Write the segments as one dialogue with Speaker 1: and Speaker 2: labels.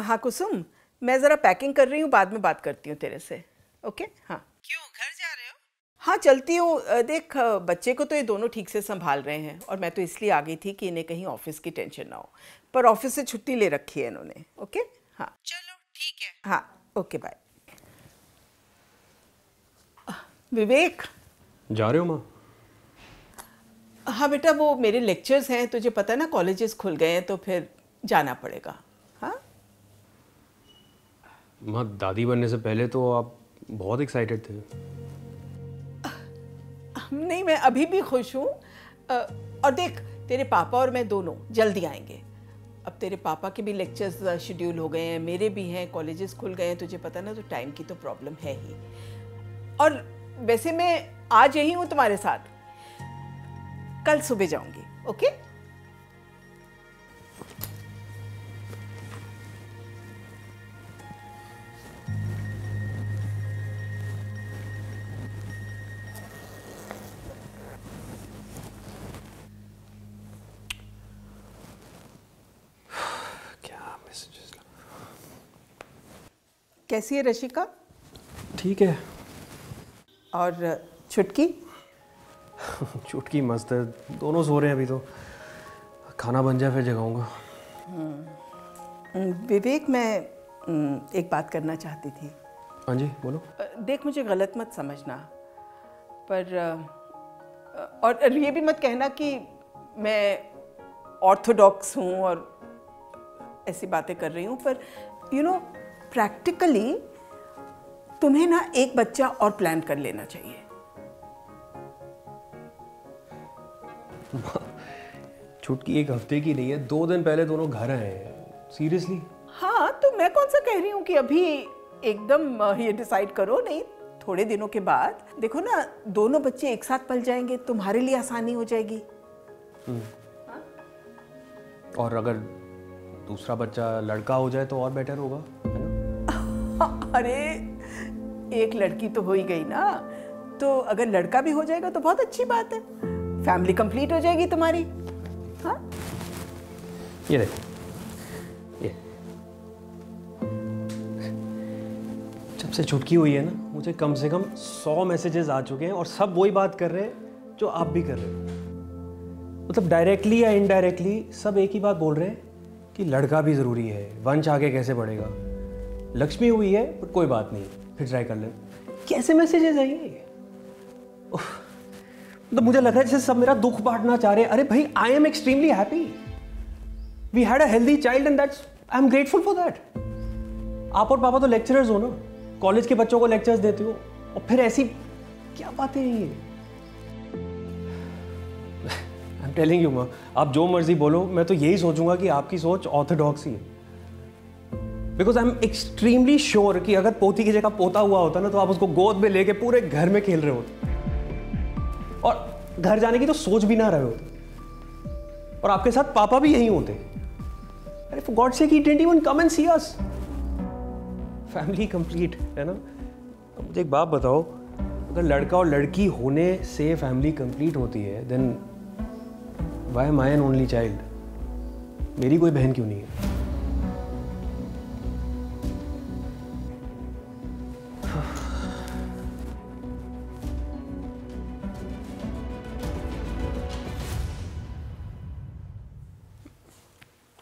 Speaker 1: हाँ कुसुम, मैं ज़रा पैकिंग कर रही हूँ, बाद में बात करती हूँ तेरे से। ओके हाँ।
Speaker 2: क्यों, घर जा रहे हो?
Speaker 1: हाँ चलती हूँ। देख, बच्चे को तो ये दोनों ठीक से संभाल रहे हैं और मैं तो इसलिए आ गई थी कि इन्हें कहीं ऑफिस की टेंशन ना हो, पर ऑफिस से छुट्टी ले रखी है इन्होंने। ओके हाँ
Speaker 2: चलो ठीक है।
Speaker 1: हाँ ओके बाय। विवेक,
Speaker 3: जा रहे हो माँ?
Speaker 1: हाँ बेटा, वो मेरे लेक्चर्स हैं, तुझे पता है ना, कॉलेजेस खुल गए हैं तो फिर जाना पड़ेगा। हाँ
Speaker 3: माँ, दादी बनने से पहले तो आप बहुत एक्साइटेड थे।
Speaker 1: नहीं, मैं अभी भी खुश हूँ। और देख, तेरे पापा और मैं दोनों जल्दी आएंगे। अब तेरे पापा के भी लेक्चर्स शेड्यूल हो गए हैं, मेरे भी हैं, कॉलेजेस खुल गए हैं, तुझे पता ना, तो टाइम की तो प्रॉब्लम है ही। और वैसे मैं आज यही हूँ तुम्हारे साथ, कल सुबह जाऊंगी। ओके
Speaker 3: क्या मैसेजेस?
Speaker 1: कैसी है रशिका?
Speaker 3: ठीक है।
Speaker 1: और छुटकी?
Speaker 3: चुटकी मस्त है, दोनों सो रहे हैं अभी तो। खाना बन जाए फिर जगाऊंगा।
Speaker 1: विवेक, मैं एक बात करना चाहती थी।
Speaker 3: हाँ जी बोलो।
Speaker 1: देख, मुझे गलत मत समझना, पर और ये भी मत कहना कि मैं ऑर्थोडॉक्स हूँ और ऐसी बातें कर रही हूँ, पर प्रैक्टिकली तुम्हें ना एक बच्चा और प्लान कर लेना चाहिए।
Speaker 3: छुटकी एक हफ्ते की नहीं है, 2 दिन पहले दोनों घर आए हैं। सीरियसली?
Speaker 1: हाँ, तो मैं कौन सा कह रही हूँ कि अभी एकदम ये डिसाइड करो, नहीं, थोड़े दिनों के बाद। देखो ना, दोनों बच्चे एक साथ पल जाएंगे, तुम्हारे लिए आसानी हो जाएगी।
Speaker 3: और अगर दूसरा बच्चा लड़का हो जाए तो और बेटर होगा, है ना?
Speaker 1: अरे, एक लड़की तो हो ही गई ना, तो अगर लड़का भी हो जाएगा तो बहुत अच्छी बात है, फैमिली कंप्लीट हो जाएगी तुम्हारी। हाँ
Speaker 3: ये देखो, ये जब से छुटकी हुई है ना, मुझे कम से कम 100 मैसेजेस आ चुके हैं और सब वही बात कर रहे हैं जो आप भी कर रहे हो। मतलब डायरेक्टली या इनडायरेक्टली सब एक ही बात बोल रहे हैं कि लड़का भी ज़रूरी है, वंश आगे कैसे बढ़ेगा। लक्ष्मी हुई है पर कोई बात नहीं, फिर ट्राई कर ले। कैसे मैसेजेस है ये? तो मुझे लग रहा है जैसे सब मेरा दुख बांटना चाह रहे हैं। अरे भाई, I am extremely happy, we had a healthy child and that's, I am grateful for that. आप और पापा तो लेक्चरर्स हो ना, कॉलेज के बच्चों को लेक्चर्स देते हो, और फिर ऐसी क्या बातें हैं ये? आई एम टेलिंग यू माँ, आप जो मर्जी बोलो, मैं तो यही सोचूंगा कि आपकी सोच ऑर्थोडॉक्स ही है। Because I am extremely sure कि अगर पोती की जगह पोता हुआ होता ना, तो आप उसको गोद में लेके पूरे घर में खेल रहे होते और घर जाने की तो सोच भी ना रहे होते, और आपके साथ पापा भी यही होते। अरे for God sake, he didn't even come and see us. Family complete है ना। अब मुझे एक बात बताओ, अगर लड़का और लड़की होने से फैमिली कंप्लीट होती है, then why am I an only child? मेरी कोई बहन क्यों नहीं है?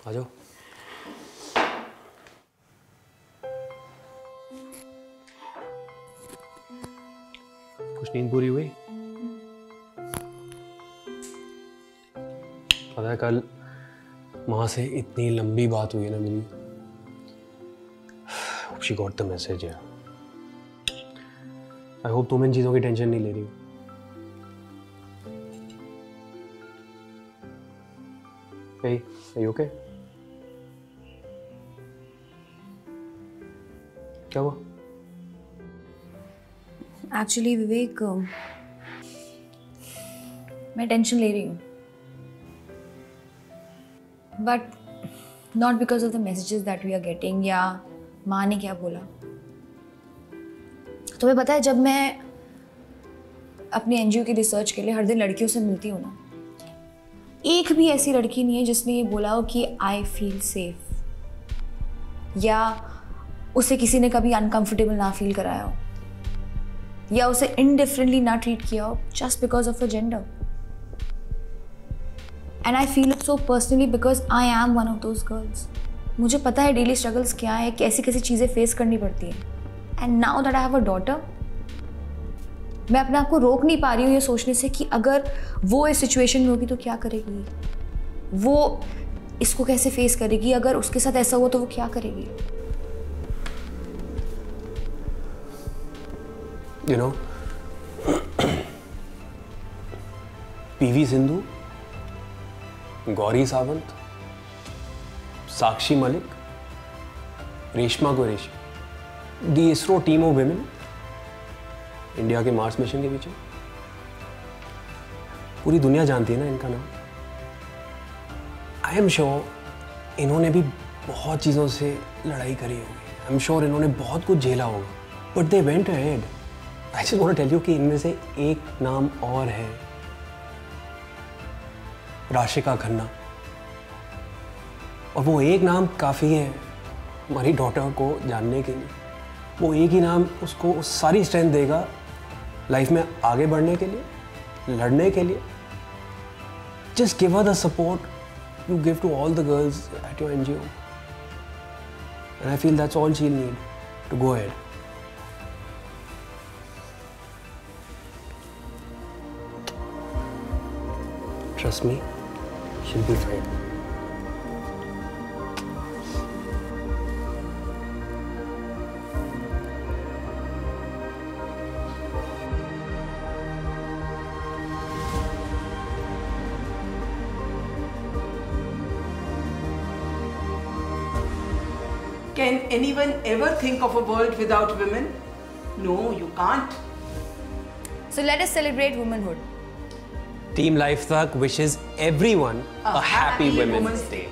Speaker 3: आ जाओ। कुछ नींद पूरी हुई? पता है, कल माँ से इतनी लंबी बात हुई है ना मेरी। शी गॉट द मैसेज है। आई होप तुम इन चीजों की टेंशन नहीं ले रही हो। Hey, are you okay? क्या हुआ?
Speaker 4: एक्चुअली विवेक, मैं टेंशन ले रही हूँ, but not because of the messages that we are getting या माँ ने क्या बोला। तुम्हें पता है, जब मैं अपनी एनजीओ की रिसर्च के लिए हर दिन लड़कियों से मिलती हूँ ना, एक भी ऐसी लड़की नहीं है जिसने ये बोला हो कि आई फील सेफ। या उसे किसी ने कभी अनकंफर्टेबल ना फील कराया हो, या उसे इनडिफरेंटली ना ट्रीट किया हो just because of a gender. And I feel it so personally because I am one of those girls. मुझे पता है डेली स्ट्रगल्स क्या है, कैसी कैसी चीज़ें फेस करनी पड़ती हैं. And now that I have a daughter, मैं अपने आप को रोक नहीं पा रही हूँ ये सोचने से कि अगर वो इस सिचुएशन में होगी तो क्या करेगी, वो इसको कैसे फेस करेगी, अगर उसके साथ ऐसा हुआ तो वो क्या करेगी.
Speaker 3: You know, PV Sindhu, Gauri Sawant, Sakshi Malik, Reshma Qureshi, the ISRO team of women India के मार्स मिशन के पीछे. पूरी दुनिया जानती है ना इनका नाम. आई एम श्योर इन्होंने भी बहुत चीज़ों से लड़ाई करी होगी. आई एम श्योर इन्होंने बहुत कुछ झेला होगा. But they went ahead. I just want to tell you कि इनमें से एक नाम और है, राशिका खन्ना. और वो एक नाम काफ़ी है हमारी डॉटर को जानने के लिए. वो एक ही नाम उसको सारी स्ट्रेंथ देगा लाइफ में आगे बढ़ने के लिए, लड़ने के लिए. Just give her the support you give to all the girls at your NGO. And I feel that's all she need to go ahead. Trust me, she'll be fine.
Speaker 1: Can anyone ever think of a world without women? No, you can't.
Speaker 4: So let us celebrate womanhood.
Speaker 3: Team Life Tak wishes everyone a happy Women's Day.